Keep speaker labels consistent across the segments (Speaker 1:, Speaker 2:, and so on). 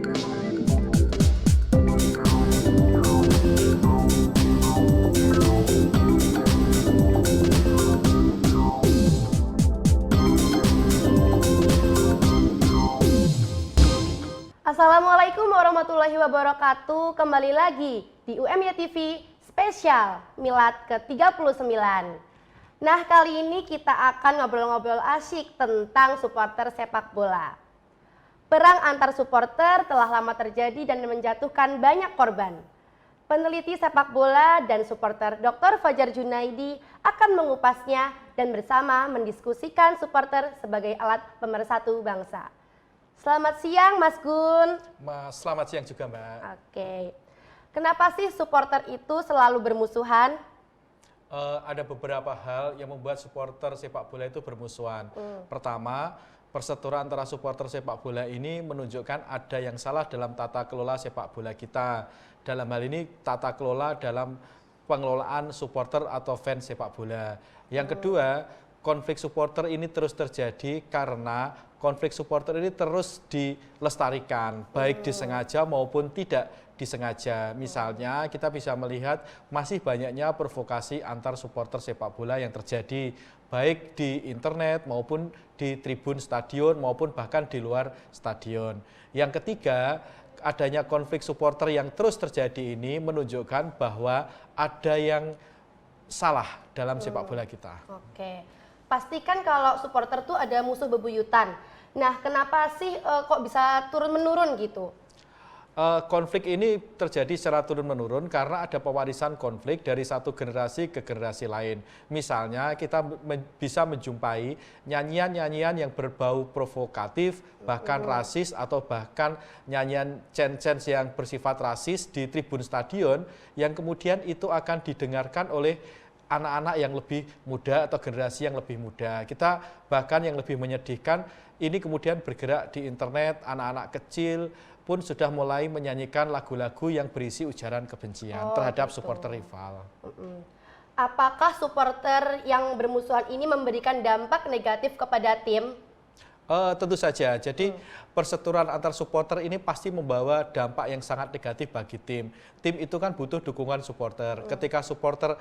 Speaker 1: Assalamualaikum warahmatullahi wabarakatuh. Kembali lagi di UMY TV spesial Milad ke-39. Nah, kali ini kita akan ngobrol-ngobrol asyik tentang supporter sepak bola. Perang antar supporter telah lama terjadi dan menjatuhkan banyak korban. Peneliti sepak bola dan supporter Dr. Fajar Junaidi akan mengupasnya dan bersama mendiskusikan supporter sebagai alat pemersatu bangsa. Selamat siang Mas Gun.
Speaker 2: Selamat siang juga Mbak.
Speaker 1: Oke. Kenapa sih supporter itu selalu bermusuhan?
Speaker 2: Ada beberapa hal yang membuat supporter sepak bola itu bermusuhan. Pertama, perseteruan antara supporter sepak bola ini menunjukkan ada yang salah dalam tata kelola sepak bola kita. Dalam hal ini tata kelola dalam pengelolaan supporter atau fans sepak bola. Yang kedua, konflik supporter ini terus terjadi karena konflik supporter ini terus dilestarikan, baik disengaja maupun tidak disengaja. Misalnya kita bisa melihat masih banyaknya provokasi antar supporter sepak bola yang terjadi, baik di internet maupun di tribun stadion maupun bahkan di luar stadion. Yang ketiga, adanya konflik supporter yang terus terjadi ini menunjukkan bahwa ada yang salah dalam sepak bola kita.
Speaker 1: Oke. Pastikan kalau supporter tuh ada musuh bebuyutan. Nah, kenapa sih kok bisa turun-menurun gitu?
Speaker 2: Konflik ini terjadi secara turun-menurun karena ada pewarisan konflik dari satu generasi ke generasi lain. Misalnya kita bisa menjumpai nyanyian-nyanyian yang berbau provokatif, bahkan rasis atau bahkan nyanyian chant-chant yang bersifat rasis di tribun stadion yang kemudian itu akan didengarkan oleh anak-anak yang lebih muda atau generasi yang lebih muda. Kita bahkan yang lebih menyedihkan ini kemudian bergerak di internet, anak-anak kecil pun sudah mulai menyanyikan lagu-lagu yang berisi ujaran kebencian terhadap supporter rival.
Speaker 1: Apakah supporter yang bermusuhan ini memberikan dampak negatif kepada tim?
Speaker 2: Tentu saja. Jadi perseteruan antar supporter ini pasti membawa dampak yang sangat negatif bagi tim. Tim itu kan butuh dukungan supporter. Ketika supporter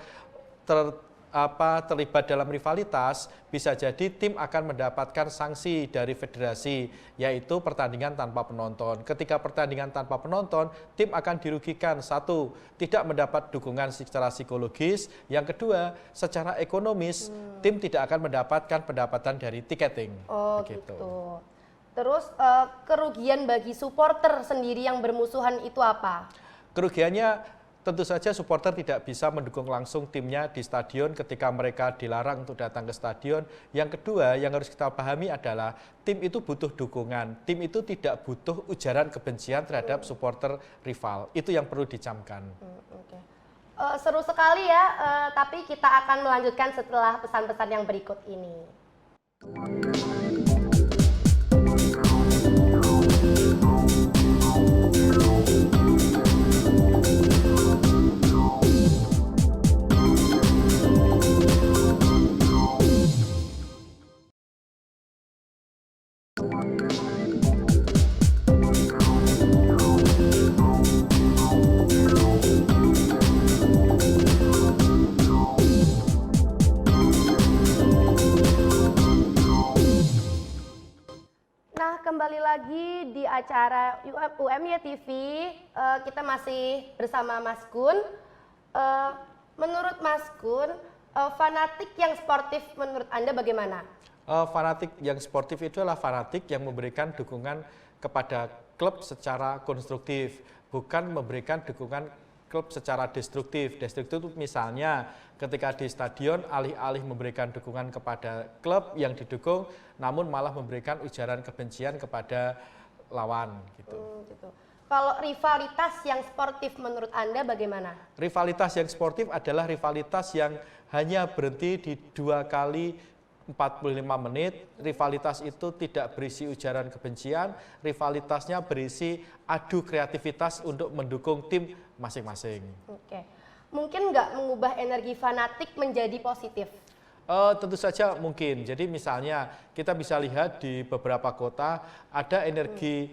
Speaker 2: terlibat dalam rivalitas, bisa jadi tim akan mendapatkan sanksi dari federasi, yaitu pertandingan tanpa penonton. Ketika pertandingan tanpa penonton, tim akan dirugikan. Satu, tidak mendapat dukungan secara psikologis. Yang kedua, secara ekonomis, tim tidak akan mendapatkan pendapatan dari tiketing.
Speaker 1: Oh gitu. Terus kerugian bagi supporter sendiri yang bermusuhan itu apa?
Speaker 2: Kerugiannya tentu saja supporter tidak bisa mendukung langsung timnya di stadion ketika mereka dilarang untuk datang ke stadion. Yang kedua yang harus kita pahami adalah tim itu butuh dukungan. Tim itu tidak butuh ujaran kebencian terhadap supporter rival. Itu yang perlu dicamkan.
Speaker 1: Seru sekali ya, tapi kita akan melanjutkan setelah pesan-pesan yang berikut ini. Kembali lagi di acara UMY TV, kita masih bersama Mas Gun. Menurut Mas Gun, fanatik yang sportif menurut Anda bagaimana?
Speaker 2: Fanatik yang sportif itu adalah fanatik yang memberikan dukungan kepada klub secara konstruktif, bukan memberikan dukungan klub secara destruktif. Destruktif itu misalnya ketika di stadion alih-alih memberikan dukungan kepada klub yang didukung, namun malah memberikan ujaran kebencian kepada lawan gitu.
Speaker 1: Kalau rivalitas yang sportif menurut Anda bagaimana?
Speaker 2: Rivalitas yang sportif adalah rivalitas yang hanya berhenti di 2 kali 45 menit, rivalitas itu tidak berisi ujaran kebencian, rivalitasnya berisi adu kreativitas untuk mendukung tim masing-masing.
Speaker 1: Oke. Mungkin nggak mengubah energi fanatik menjadi positif?
Speaker 2: Tentu saja mungkin. Jadi misalnya kita bisa lihat di beberapa kota ada energi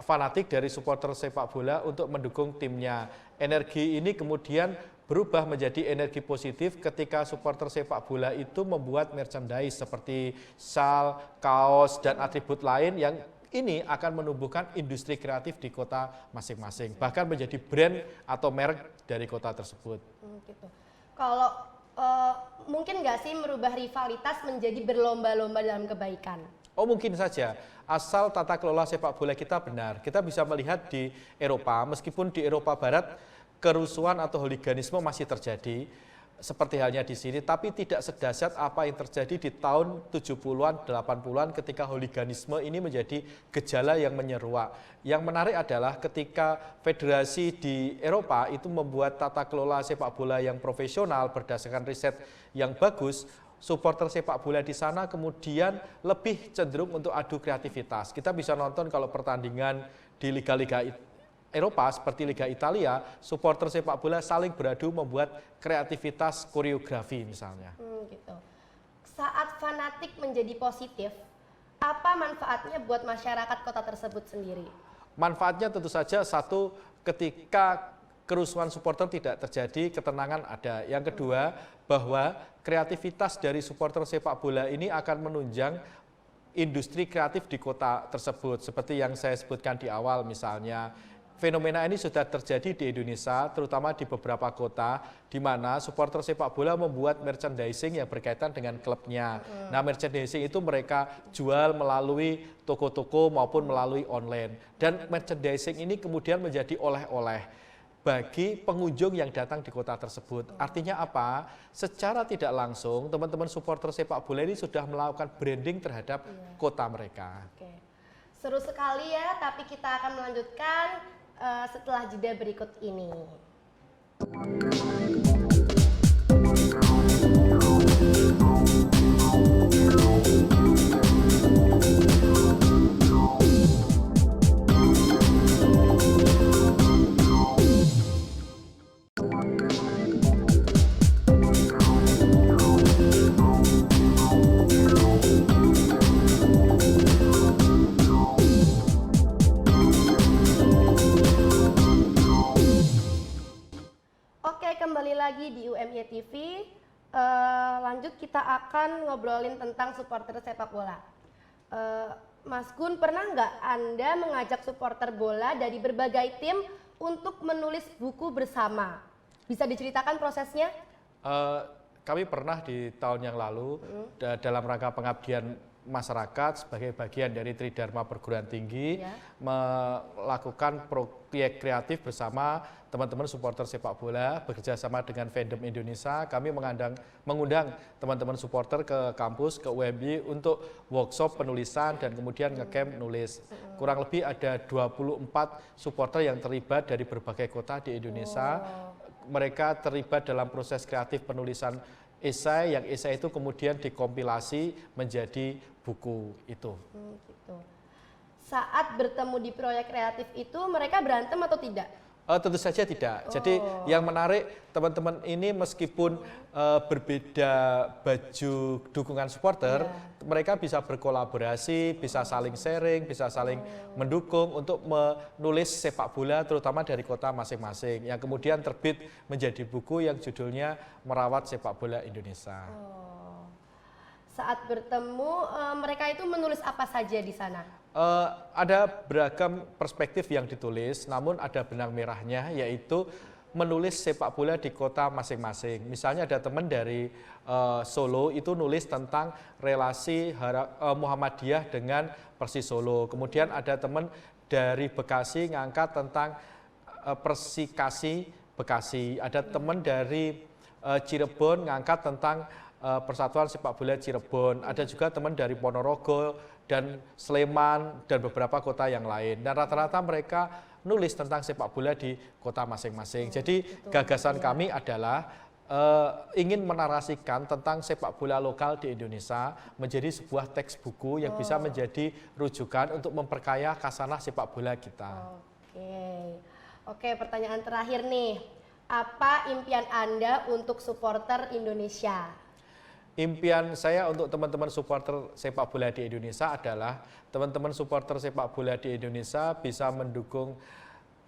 Speaker 2: fanatik dari supporter sepak bola untuk mendukung timnya. Energi ini kemudian berubah menjadi energi positif ketika supporter sepak bola itu membuat merchandise seperti sjal, kaos, dan atribut lain yang ini akan menumbuhkan industri kreatif di kota masing-masing, bahkan menjadi brand atau merek dari kota tersebut.
Speaker 1: Gitu. Kalau mungkin nggak sih merubah rivalitas menjadi berlomba-lomba dalam kebaikan?
Speaker 2: Oh, mungkin saja, asal tata kelola sepak bola kita benar. Kita bisa melihat di Eropa, meskipun di Eropa Barat kerusuhan atau hooliganisme masih terjadi, seperti halnya di sini, tapi tidak sedahsyat apa yang terjadi di tahun 70-an, 80-an ketika hooliganisme ini menjadi gejala yang menyeruak. Yang menarik adalah ketika federasi di Eropa itu membuat tata kelola sepak bola yang profesional berdasarkan riset yang bagus, supporter sepak bola di sana kemudian lebih cenderung untuk adu kreativitas. Kita bisa nonton kalau pertandingan di liga-liga Eropa seperti Liga Italia, supporter sepak bola saling beradu membuat kreativitas koreografi misalnya.
Speaker 1: Gitu. Saat fanatik menjadi positif, apa manfaatnya buat masyarakat kota tersebut sendiri?
Speaker 2: Manfaatnya tentu saja satu, ketika kerusuhan supporter tidak terjadi, ketenangan ada. Yang kedua, bahwa kreativitas dari supporter sepak bola ini akan menunjang industri kreatif di kota tersebut. Seperti yang saya sebutkan di awal misalnya, fenomena ini sudah terjadi di Indonesia, terutama di beberapa kota, di mana supporter sepak bola membuat merchandising yang berkaitan dengan klubnya. Nah, merchandising itu mereka jual melalui toko-toko maupun melalui online. Dan merchandising ini kemudian menjadi oleh-oleh bagi pengunjung yang datang di kota tersebut. Artinya apa? Secara tidak langsung, teman-teman supporter sepak bola ini sudah melakukan branding terhadap kota mereka.
Speaker 1: Oke. Seru sekali ya, tapi kita akan melanjutkan setelah jeda berikut ini. Kembali lagi di UMY TV. Lanjut kita akan ngobrolin tentang supporter sepak bola. Mas Gun, pernah nggak Anda mengajak supporter bola dari berbagai tim untuk menulis buku bersama? Bisa diceritakan prosesnya?
Speaker 2: Kami pernah di tahun yang lalu dalam rangka pengabdian masyarakat sebagai bagian dari Tridharma Perguruan Tinggi melakukan proyek kreatif bersama teman-teman supporter sepak bola bekerja sama dengan Fandom Indonesia. Kami mengundang teman-teman supporter ke kampus, ke UMY untuk workshop penulisan dan kemudian ngecamp nulis. Kurang lebih ada 24 supporter yang terlibat dari berbagai kota di Indonesia. Mereka terlibat dalam proses kreatif penulisan esai, yang esai itu kemudian dikompilasi menjadi buku itu.
Speaker 1: Gitu. Saat bertemu di proyek kreatif itu mereka berantem atau tidak?
Speaker 2: Tentu saja tidak. Jadi yang menarik, teman-teman ini meskipun berbeda baju dukungan supporter, mereka bisa berkolaborasi, bisa saling sharing, bisa saling mendukung untuk menulis sepak bola terutama dari kota masing-masing, yang kemudian terbit menjadi buku yang judulnya Merawat Sepak Bola Indonesia.
Speaker 1: Saat bertemu, mereka itu menulis apa saja di sana?
Speaker 2: Ada beragam perspektif yang ditulis, namun ada benang merahnya, yaitu menulis sepak bola di kota masing-masing. Misalnya ada teman dari Solo itu nulis tentang relasi Muhammadiyah dengan Persis Solo. Kemudian ada teman dari Bekasi ngangkat tentang Persikasi Bekasi. Ada teman dari Cirebon ngangkat tentang Persatuan Sepak Bola Cirebon. Ada juga teman dari Ponorogo dan Sleman dan beberapa kota yang lain. Dan rata-rata mereka nulis tentang sepak bola di kota masing-masing. Jadi gagasan kami adalah ingin menarasikan tentang sepak bola lokal di Indonesia menjadi sebuah teks buku yang bisa menjadi rujukan untuk memperkaya khasanah sepak bola kita.
Speaker 1: Oke, pertanyaan terakhir nih. Apa impian Anda untuk supporter Indonesia?
Speaker 2: impian saya untuk teman-teman supporter sepak bola di Indonesia adalah teman-teman supporter sepak bola di Indonesia bisa mendukung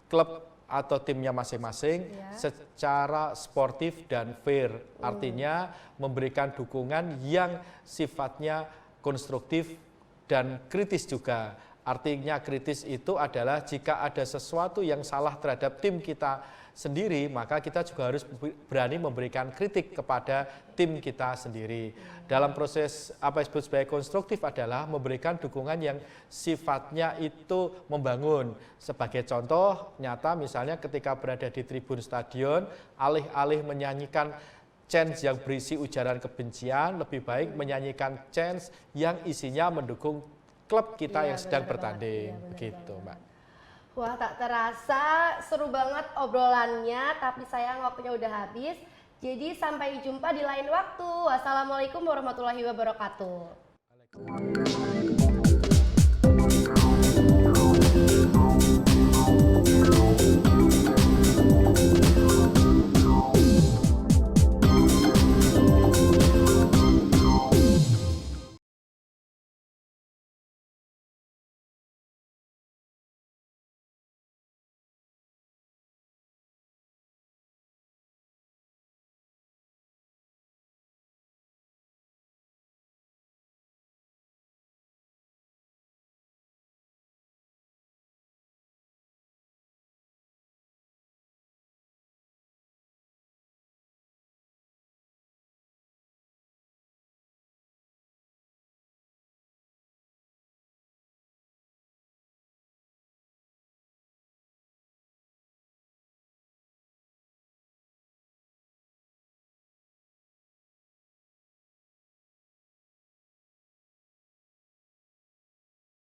Speaker 2: klub atau timnya masing-masing secara sportif dan fair. Artinya memberikan dukungan yang sifatnya konstruktif dan kritis juga. Artinya kritis itu adalah jika ada sesuatu yang salah terhadap tim kita sendiri, maka kita juga harus berani memberikan kritik kepada tim kita sendiri. Dalam proses apa yang disebut sebagai konstruktif adalah memberikan dukungan yang sifatnya itu membangun. Sebagai contoh nyata misalnya ketika berada di tribun stadion, alih-alih menyanyikan chants yang berisi ujaran kebencian, lebih baik menyanyikan chants yang isinya mendukung klub kita yang sedang bertanding. Begitu, Mbak.
Speaker 1: Wah, tak terasa seru banget obrolannya, tapi sayang waktunya udah habis. Jadi sampai jumpa di lain waktu. Wassalamualaikum warahmatullahi wabarakatuh.